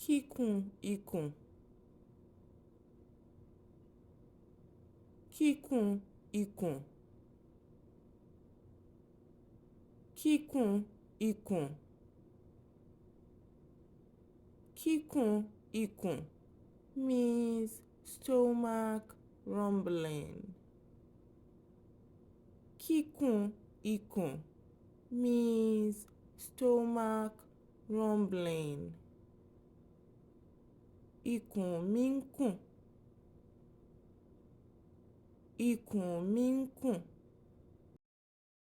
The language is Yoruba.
kíkùn ikùn, kíkùn ikùn, kíkùn ikùn, kíkùn ikùn means stomach rumbling. Kíkùn ikùn means stomach rumbling. Ikùn mi ń kùn, ikùn mi ń kùn.